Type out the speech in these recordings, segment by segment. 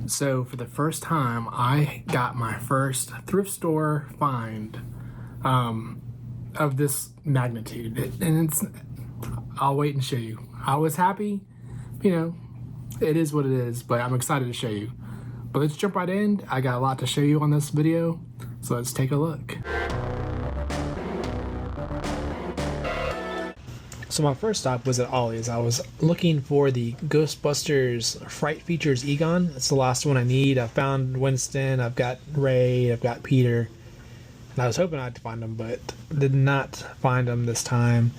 So for the first time, I got my first thrift store find of this magnitude, and I'll wait and show you. I was happy, you know, it is what it is, but I'm excited to show you. But let's jump right in. I got a lot to show you on this video, so let's take a look. So my first stop was at Ollie's. I was looking for the Ghostbusters Fright Features Egon. It's the last one I need. I found Winston, I've got Ray, I've got Peter. And I was hoping I'd find them, but did not find them this time.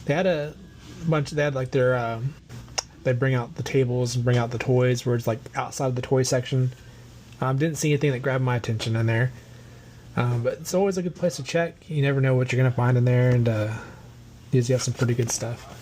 They had a bunch, they had like their, they bring out the tables and bring out the toys where it's like outside of the toy section. Didn't see anything that grabbed my attention in there. But it's always a good place to check. You never know what you're going to find in there, and usually have some pretty good stuff.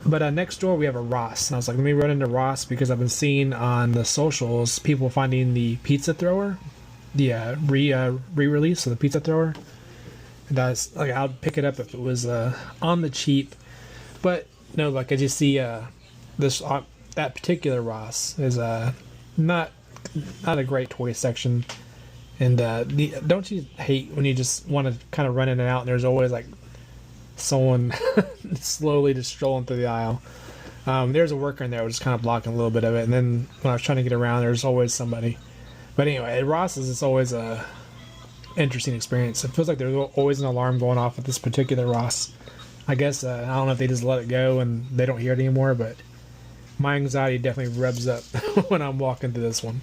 But next door we have a Ross. And I was like, let me run into Ross because I've been seeing on the socials people finding the pizza thrower, the re-release of the pizza thrower. And I was like, I'd pick it up if it was on the cheap. But no, like I just see this that particular Ross is not a great toy section. And don't you hate when you just want to kind of run in and out and there's always like someone slowly just strolling through the aisle. There's a worker in there just kind of blocking a little bit of it, and then when I was trying to get around there's always somebody. But anyway, at Ross's it's always a interesting experience. It feels like there's always an alarm going off at this particular Ross. I guess I don't know if they just let it go and they don't hear it anymore, but my anxiety definitely revs up when I'm walking through this one.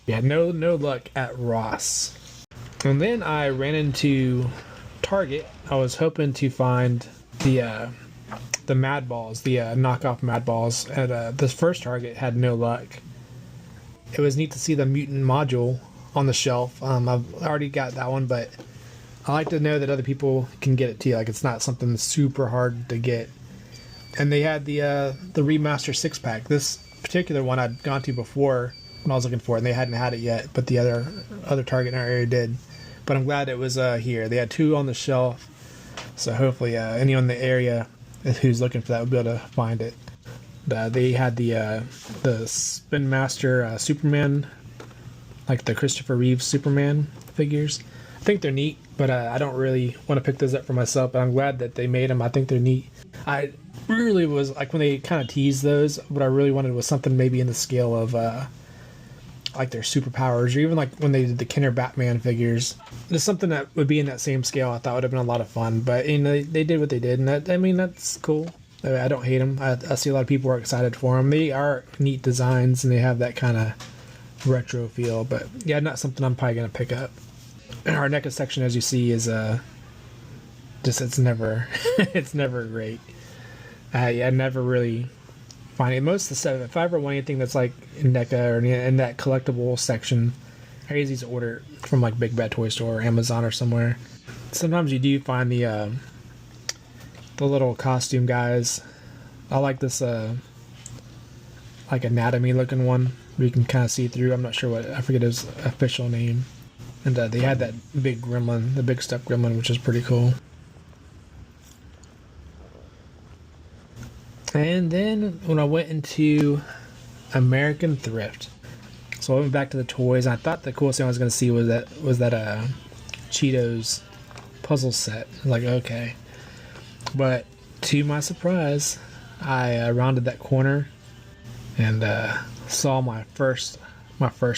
Yeah, no luck at Ross. And then I ran into Target. I was hoping to find the Mad Balls, the knockoff Mad Balls. At this first Target had no luck. It was neat to see the mutant module on the shelf. I've already got that one, but I like to know that other people can get it too. Like it's not something super hard to get. And they had the remaster 6-pack. This particular one I'd gone to before when I was looking for it, and they hadn't had it yet. But the other Target in our area did. But I'm glad it was here. They had 2 on the shelf, so hopefully anyone in the area who's looking for that would be able to find it. They had the Spin Master Superman, like the Christopher Reeve Superman figures. I think they're neat, but I don't really want to pick those up for myself. But I'm glad that they made them. I think they're neat. I really was like when they kind of teased those. What I really wanted was something maybe in the scale of like their superpowers, or even like when they did the Kenner Batman figures. Just something that would be in that same scale. I thought would have been a lot of fun. But you know, they did what they did, and that's cool. I don't hate them. I see a lot of people are excited for them. They are neat designs, and they have that kind of retro feel. But yeah, not something I'm probably gonna pick up. Our NECA section, as you see, is just it's never it's never great. I never really find it. Most of the stuff, if I ever want anything that's like in NECA or in that collectible section, I usually just order it from like Big Bad Toy Store or Amazon or somewhere. Sometimes you do find the little costume guys. I like this like anatomy looking one where you can kind of see through. I'm not sure I forget his official name. And they had that big gremlin, the big stuffed gremlin, which is pretty cool. And then when I went into American Thrift, so I went back to the toys. And I thought the coolest thing I was going to see was that Cheetos puzzle set. I was like, okay, but to my surprise, I rounded that corner and saw my first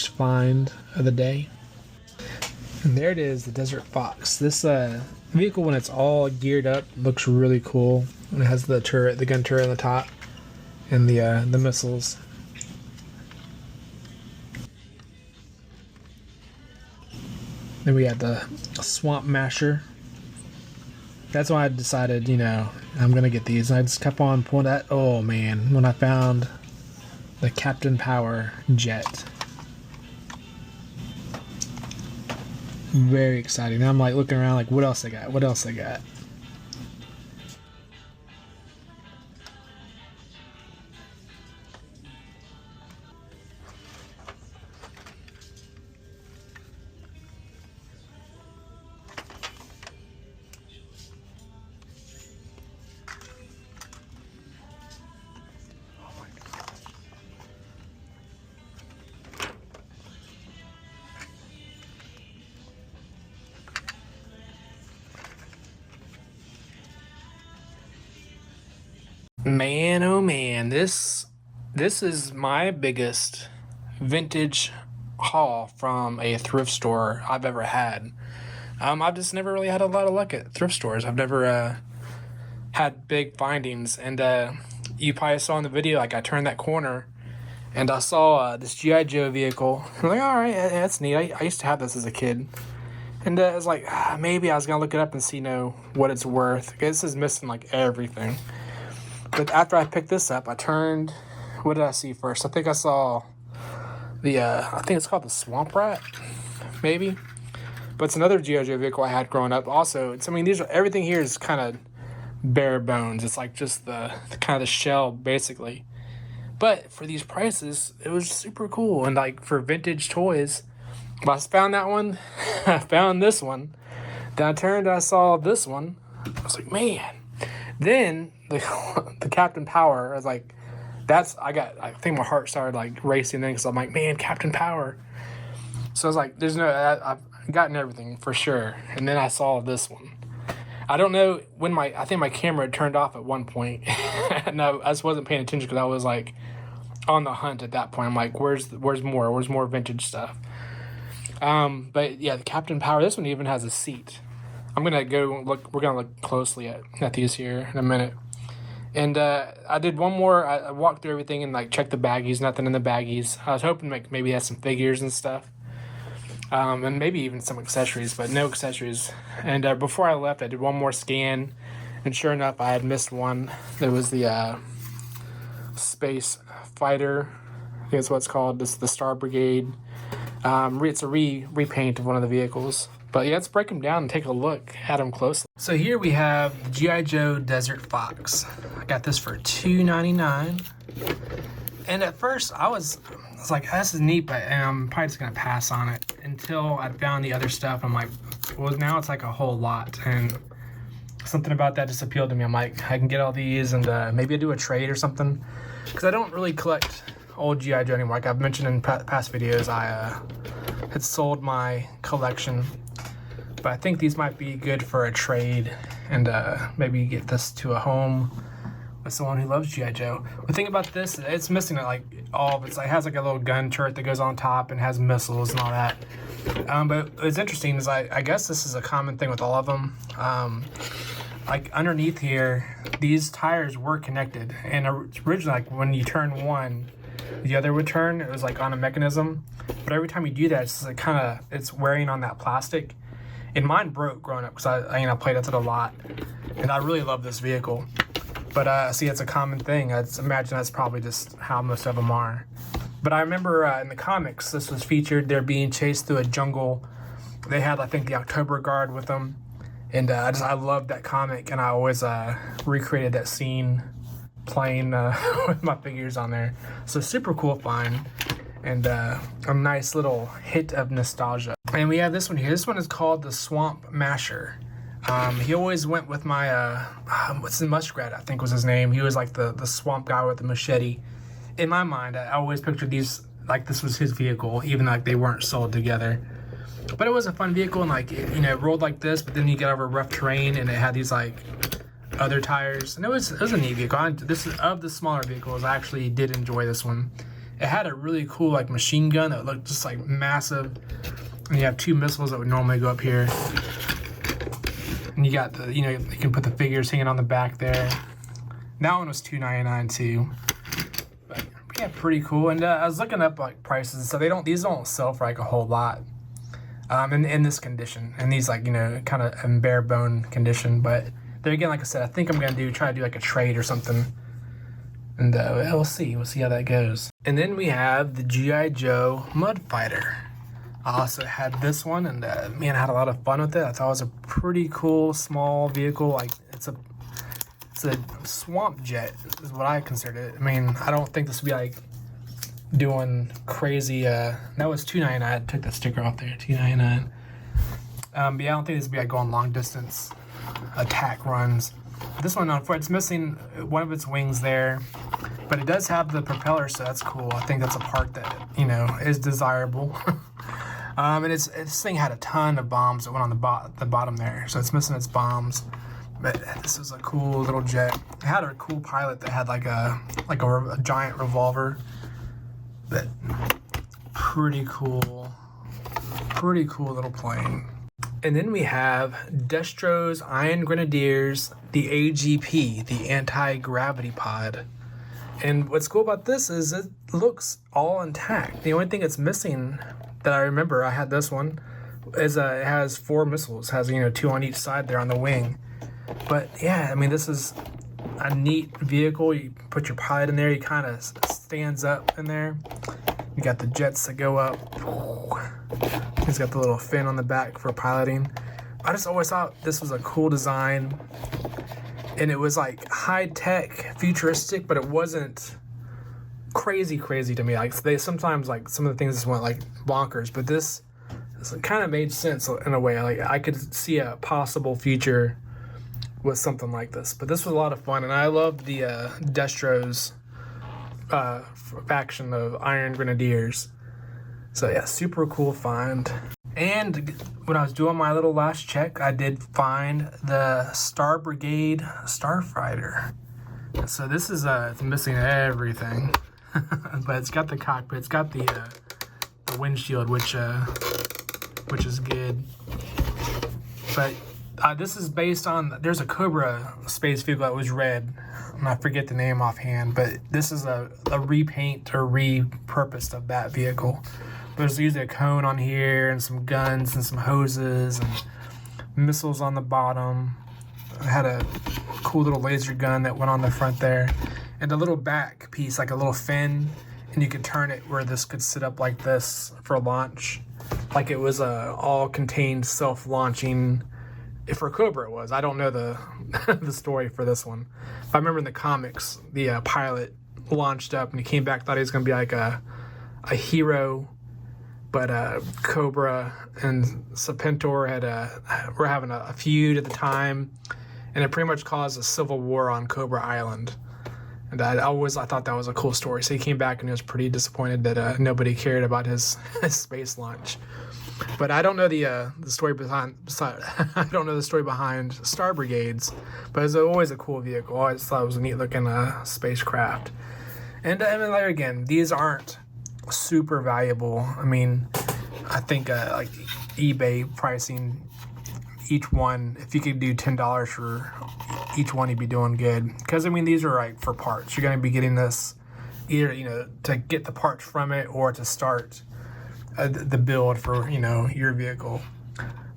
find of the day. And there it is, the Desert Fox. This vehicle, when it's all geared up, looks really cool. And it has the turret, the gun turret on the top, and the missiles. Then we had the Swamp Masher. That's why I decided, I'm gonna get these. And I just kept on pulling that. Oh man, when I found the Captain Power jet. Very exciting. Now I'm like looking around like what else I got. Man, oh man, this is my biggest vintage haul from a thrift store I've ever had. I've just never really had a lot of luck at thrift stores. I've never had big findings, and you probably saw in the video, like I turned that corner and I saw this GI Joe vehicle. I'm like, all right, that's neat. I used to have this as a kid, and I was like, maybe I was gonna look it up and see what it's worth. This is missing like everything. But after I picked this up, I turned. What did I see first? I think I saw the. I think it's called the Swamp Rat, maybe. But it's another GI Joe vehicle I had growing up. Also, everything here is kind of bare bones. It's like just the kind of the shell, basically. But for these prices, it was super cool. And like for vintage toys, I found that one. I found this one. Then I turned and I saw this one. I was like, man. Then the Captain Power, I was like, I think my heart started like racing then because I'm like, man, Captain Power. So I was like, I've gotten everything for sure. And then I saw this one. I don't know when I think my camera had turned off at one point. No, I just wasn't paying attention because I was like on the hunt at that point. I'm like, where's more vintage stuff? But yeah, the Captain Power, this one even has a seat. I'm gonna go look. We're gonna look closely at these here in a minute. And I did one more. I walked through everything and like checked the baggies. Nothing in the baggies. I was hoping like maybe it had some figures and stuff, and maybe even some accessories, but no accessories. And before I left, I did one more scan, and sure enough, I had missed one. There was the Space Fighter. I think that's what it's called. This is the Star Brigade. It's a repaint of one of the vehicles. But yeah, let's break them down and take a look at them closely. So here we have the G.I. Joe Desert Fox. I got this for $2.99. And at first I was like, this is neat, but I'm probably just going to pass on it until I found the other stuff. I'm like, well, now it's like a whole lot. And something about that just appealed to me. I'm like, I can get all these and maybe I do a trade or something. Because I don't really collect old G.I. Joe anymore. Like I've mentioned in past videos, I had sold my collection. But I think these might be good for a trade and maybe get this to a home with someone who loves G.I. Joe. The thing about this, it's missing like all of it. It has like a little gun turret that goes on top and has missiles and all that. But what's interesting is I guess this is a common thing with all of them. Like underneath here, these tires were connected. And originally, like when you turn one, the other would turn. It was like on a mechanism. But every time you do that, it's like it's wearing on that plastic. And mine broke growing up because I played with it a lot, and I really love this vehicle. But see, it's a common thing. I imagine that's probably just how most of them are. But I remember in the comics, this was featured. They're being chased through a jungle. They had, I think, the October Guard with them, and I loved that comic, and I always recreated that scene playing with my figures on there. So super cool find. And a nice little hit of nostalgia. And we have this one here. This one is called the Swamp Masher. He always went with my, what's the Muskrat, I think was his name. He was like the swamp guy with the machete. In my mind, I always pictured these, like this was his vehicle, even like they weren't sold together. But it was a fun vehicle, and like, it rolled like this, but then you get over rough terrain, and it had these like other tires. And it was a neat vehicle. This is of the smaller vehicles. I actually did enjoy this one. It had a really cool like machine gun that looked just like massive. And you have two missiles that would normally go up here. And you got the, you can put the figures hanging on the back there. That one was $2.99 too. But yeah, pretty cool. And I was looking up like prices, so these don't sell for like a whole lot. In this condition, and these like kind of in bare bone condition. But there again, like I said, I think I'm gonna try to do like a trade or something. And we'll see how that goes. And then we have the G.I. Joe Mud Fighter. I also had this one, and man, I had a lot of fun with it. I thought it was a pretty cool small vehicle. Like it's a swamp jet is what I considered it. I mean, I don't think this would be like doing crazy. That was $2.99. I took that sticker off there, $2.99. But yeah, I don't think this would be like going long distance attack runs. This one, it's missing one of its wings there, but it does have the propeller, so that's cool. I think that's a part that, is desirable. And this thing had a ton of bombs that went on the bottom there, so it's missing its bombs. But this was a cool little jet. It had a cool pilot that had like a giant revolver. But pretty cool little plane. And then we have Destro's Iron Grenadiers, the AGP, the Anti-Gravity Pod. And what's cool about this is it looks all intact. The only thing it's missing that I remember, I had this one, is it has 4 missiles. It has, 2 on each side there on the wing. But yeah, I mean, this is a neat vehicle. You put your pilot in there, he kind of stands up in there. You got the jets that go up. He's got the little fin on the back for piloting. I just always thought this was a cool design. And it was like high-tech, futuristic, but it wasn't crazy to me. Like they sometimes, like some of the things just went like bonkers, but this kind of made sense in a way. Like I could see a possible future with something like this. But this was a lot of fun, and I loved the Destro's faction of Iron Grenadiers. So yeah, super cool find. And when I was doing my little last check, I did find the Star Brigade Starfighter. So this is it's missing everything, but it's got the cockpit, it's got the windshield, which is good. But this is based on, there's a Cobra space vehicle that was red, and I forget the name offhand, but this is a repaint or repurposed of that vehicle. There's usually a cone on here and some guns and some hoses and missiles on the bottom. I had a cool little laser gun that went on the front there, and a little back piece, like a little fin, and you could turn it where this could sit up like this for launch, like it was a all-contained self-launching. For Cobra it was. I don't know the the story for this one. But I remember in the comics, the pilot launched up and he came back, thought he was going to be like a hero. But Cobra and Serpentor were having a feud at the time, and it pretty much caused a civil war on Cobra Island. And I thought that was a cool story. So he came back and he was pretty disappointed that nobody cared about his space launch. But I don't know the story behind. I don't know the story behind Star Brigades, but it's always a cool vehicle. I just thought it was a neat looking spacecraft. And I mean, like, again, these aren't super valuable. I mean, I think like eBay pricing each one, if you could do $10 for each one, you'd be doing good. Because I mean, these are like for parts. You're going to be getting this either to get the parts from it or to start the build for your vehicle.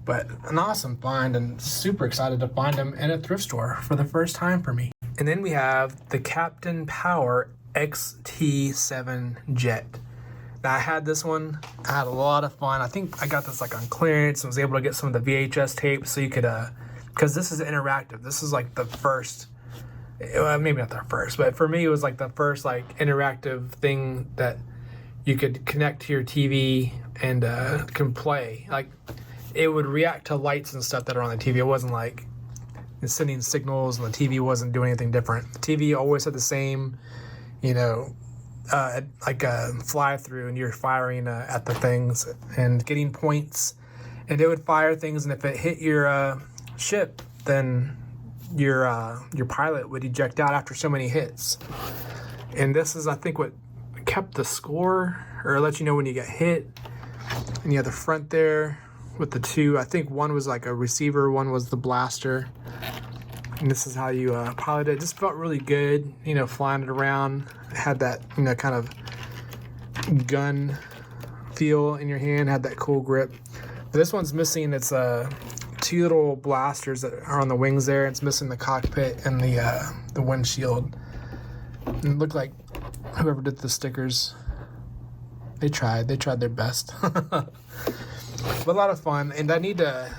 But an awesome find, and super excited to find them in a thrift store for the first time for me. And then we have the Captain Power XT7 Jet. Now I had this one, I had a lot of fun. I think I got this like on clearance and was able to get some of the VHS tapes so you could, because this is interactive. This is like the first, maybe not the first, but for me it was like the first like interactive thing that you could connect to your TV and can play. Like it would react to lights and stuff that are on the TV. It wasn't like sending signals and the TV wasn't doing anything different. The TV always had the same, like a fly through, and you're firing at the things and getting points, and it would fire things, and if it hit your ship, then your pilot would eject out after so many hits. And this is, I think, what kept the score, or let you know when you get hit. And you have the front there with the two. I think one was like a receiver, one was the blaster. And this is how you pilot it. It just felt really good, flying it around. It had that, kind of gun feel in your hand, had that cool grip. But this one's missing, it's two little blasters that are on the wings there. It's missing the cockpit and the windshield. And it looked like whoever did the stickers, they tried their best. But a lot of fun, and I need to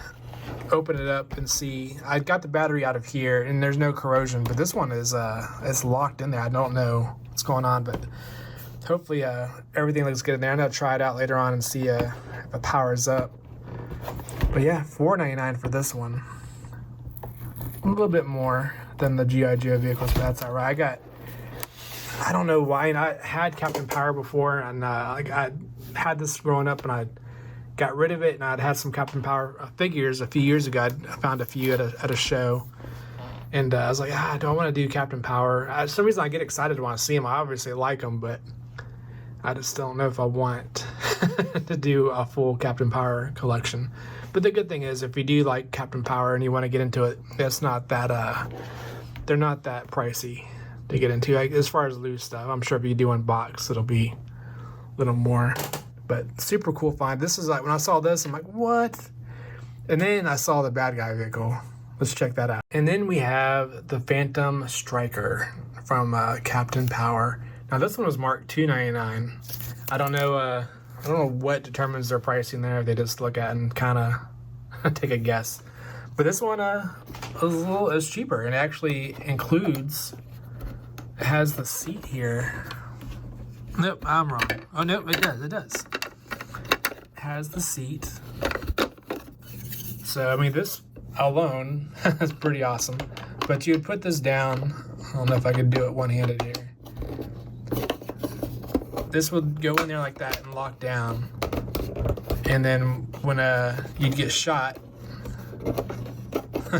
open it up and see. I got the battery out of here and there's no corrosion, but this one is it's locked in there. I don't know what's going on, but hopefully everything looks good in there. I'm gonna try it out later on and see if it powers up. But yeah, $4.99 for this one. A little bit more than the G.I. Joe vehicles, but that's all right. I don't know why, and I had Captain Power before, and I had this growing up, and I got rid of it, and I'd had some Captain Power figures a few years ago. I found a few at a show, And I was like, do I want to do Captain Power? For some reason I get excited to want to see him. I obviously like him, but I just don't know if I want to do a full Captain Power collection. But the good thing is, if you do like Captain Power and you want to get into it, it's not that they're not that pricey to get into. Like, as far as loose stuff, I'm sure if you do one box, it'll be a little more. But super cool find. This is like, when I saw this, I'm like, what? And then I saw the bad guy vehicle. Let's check that out. And then we have the Phantom Striker from Captain Power. Now this one was marked $2.99. I don't know what determines their pricing there. They just look at it and kind of take a guess. But this one is cheaper, and it actually includes. It has the seat here. Nope, I'm wrong. Oh nope, it does. It does. It has the seat. So I mean, this alone is pretty awesome. But you would put this down. I don't know if I could do it one-handed here. This would go in there like that and lock down. And then when you'd get shot,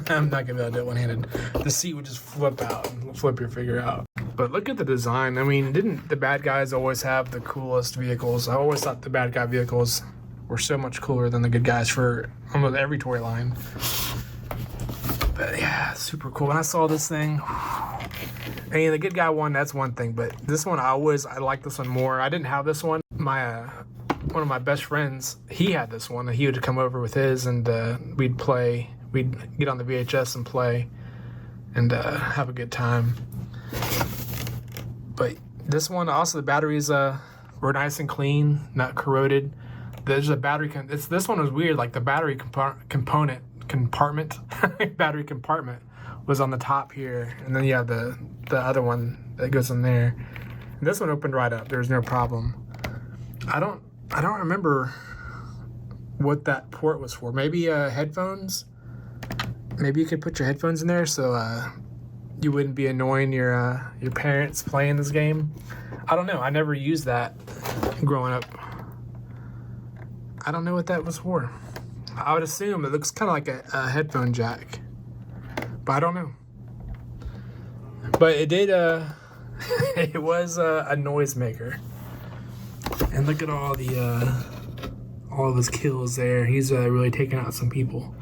I'm not gonna be able to do it one-handed. The seat would just flip out and flip your figure out. But look at the design. I mean, didn't the bad guys always have the coolest vehicles? I always thought the bad guy vehicles were so much cooler than the good guys for almost every toy line. But yeah, super cool. When I saw this thing, I mean, the good guy one, that's one thing, but this one, I like this one more. I didn't have this one. One of my best friends, he had this one, and he would come over with his, and we'd get on the VHS and play, and have a good time. But this one, also the batteries were nice and clean, not corroded. There's a battery, this one was weird, like the battery compartment battery compartment was on the top here, and then you have the other one that goes in there. And this one opened right up. There was no problem. I don't remember what that port was for. Maybe headphones. Maybe you could put your headphones in there so you wouldn't be annoying your parents playing this game. I don't know. I never used that growing up. I don't know what that was for. I would assume it looks kind of like a headphone jack, but I don't know. But it did, it was a noisemaker. And look at all of his kills there. He's really taking out some people.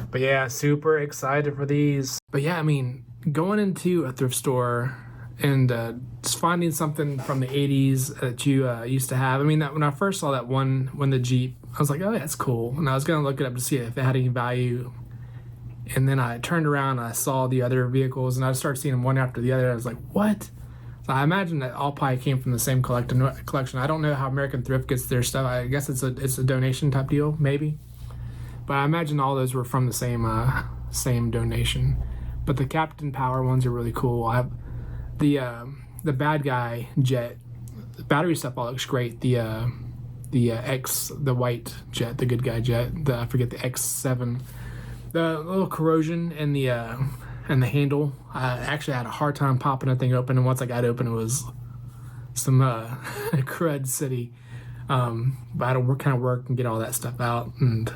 But yeah, super excited for these. But yeah, I mean, going into a thrift store and just finding something from the 80s that you used to have. I mean, when I first saw that one, when the Jeep, I was like, oh, that's cool. And I was going to look it up to see if it had any value. And then I turned around and I saw the other vehicles, and I started seeing them one after the other. I was like, what? So I imagine that all probably came from the same collection. I don't know how American Thrift gets their stuff. I guess it's a donation type deal, maybe. But I imagine all those were from the same donation. But the Captain Power ones are really cool. I have the bad guy jet. The battery stuff all looks great. The white jet, the good guy jet. I forget the X7. The little corrosion in the handle. I actually had a hard time popping that thing open, and once I got it open, it was some crud city. But I had to kind of work and get all that stuff out, and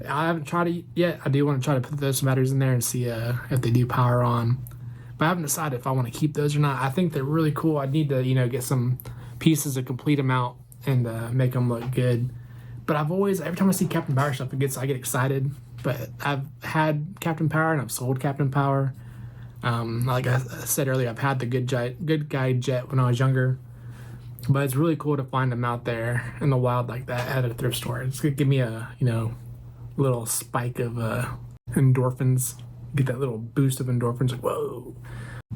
I haven't tried it yet. I do want to try to put those batteries in there and see if they do power on. But I haven't decided if I want to keep those or not. I think they're really cool. I need to, get some pieces to complete them out and make them look good. But every time I see Captain Power stuff, I get excited. But I've had Captain Power and I've sold Captain Power. Like I said earlier, I've had the good guy jet when I was younger. But it's really cool to find them out there in the wild like that at a thrift store. It's gonna give me a little spike of endorphins. Get that little boost of endorphins. Like, whoa.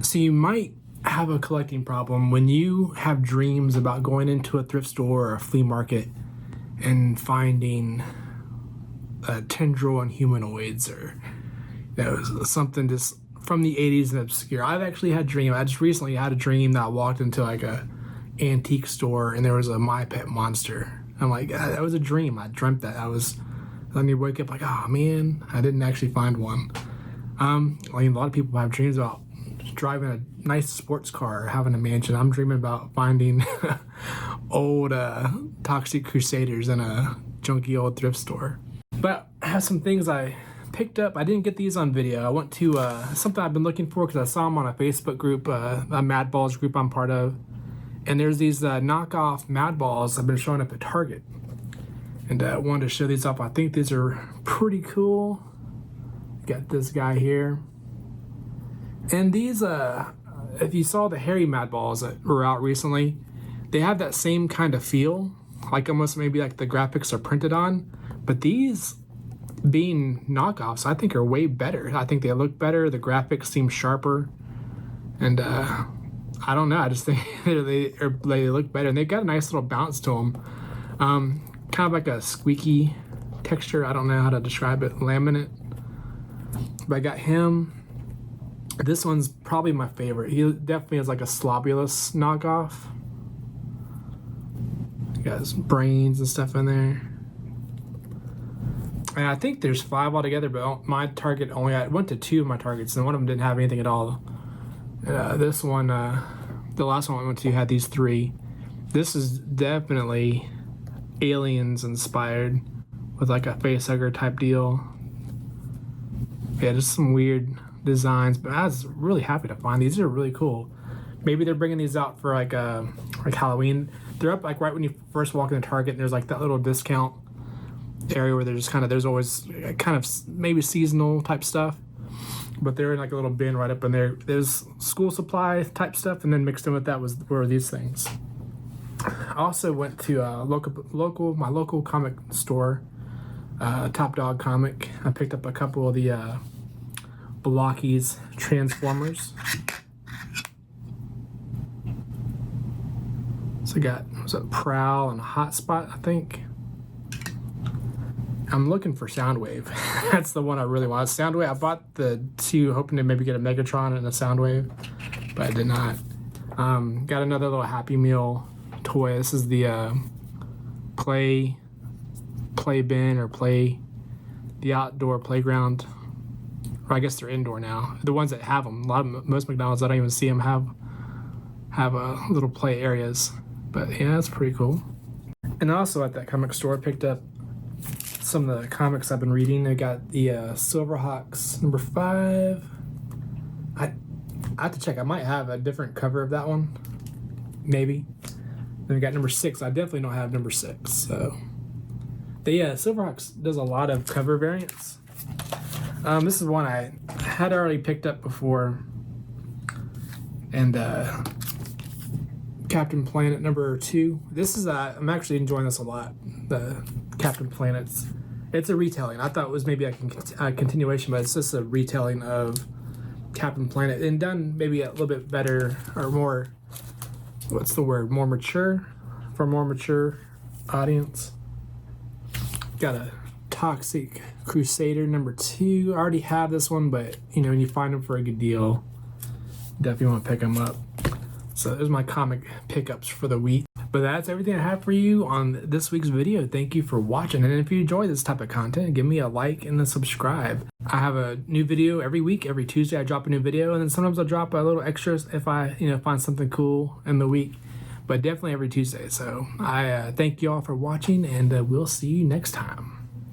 So you might have a collecting problem when you have dreams about going into a thrift store or a flea market and finding tendril and humanoids or something just from the 80s and obscure. I've actually had a dream. I just recently had a dream that I walked into like a antique store and there was a My Pet Monster. I'm like, that was a dream. I dreamt that. Then you wake up like, oh man, I didn't actually find one. A lot of people have dreams about driving a nice sports car or having a mansion. I'm dreaming about finding old Toxic Crusaders in a junky old thrift store. But I have some things I picked up, I didn't get these on video. I went to something I've been looking for because I saw them on a Facebook group, a Mad Balls group I'm part of. And there's these knockoff Mad Balls I've been showing up at Target. And I wanted to show these off. I think these are pretty cool. Got this guy here. And these, if you saw the Harry Mad Balls that were out recently, they have that same kind of feel. Like almost maybe like the graphics are printed on. But these, being knockoffs, I think are way better. I think they look better. The graphics seem sharper. And I don't know. I just think they look better. And they've got a nice little bounce to them. Kind of like a squeaky texture. I don't know how to describe it. Laminate. But I got him. This one's probably my favorite. He definitely is like a Slobulus knockoff. Got his brains and stuff in there. And I think there's 5 altogether, but my Target only went to 2 of my Targets, and one of them didn't have anything at all. This one, the last one I went to had these 3. This is definitely Aliens inspired with like a facehugger type deal. Yeah, just some weird designs, but I was really happy to find these. These are really cool. Maybe they're bringing these out for like Halloween. They're up like right when you first walk in the Target, and there's like that little discount area where there's always kind of maybe seasonal type stuff, but they're in like a little bin right up in there. There's school supply type stuff, and then mixed in with that were these things. I also went to my local comic store, Top Dog Comic. I picked up a couple of the Blockies Transformers. So I got, was it Prowl and Hotspot, I think. I'm looking for Soundwave. That's the one I really want. Soundwave, I bought the 2 hoping to maybe get a Megatron and a Soundwave, but I did not. Got another little Happy Meal toy. This is the play bin or the outdoor playground. Or I guess they're indoor now. The ones that have them. Most McDonald's, I don't even see them have little play areas. But yeah, that's pretty cool. And also at that comic store, I picked up some of the comics I've been reading. They got the Silverhawks number 5. I have to check. I might have a different cover of that one. Maybe. Then we got number 6. I definitely don't have number 6. So, but yeah, Silverhawks does a lot of cover variants. This is one I had already picked up before. And Captain Planet number 2. This is I'm actually enjoying this a lot. The Captain Planets. It's a retelling. I thought it was maybe a continuation, but it's just a retelling of Captain Planet and done maybe a little bit better or more. What's the word? More mature, for a more mature audience. Got a Toxic Crusader number 2. I already have this one, but you know, when you find them for a good deal, definitely want to pick them up. So there's my comic pickups for the week. But that's everything I have for you on this week's video. Thank you for watching. And if you enjoy this type of content, give me a like and a subscribe. I have a new video every week. Every Tuesday I drop a new video, and then sometimes I'll drop a little extras if I find something cool in the week. But definitely every Tuesday. So I thank you all for watching, and we'll see you next time.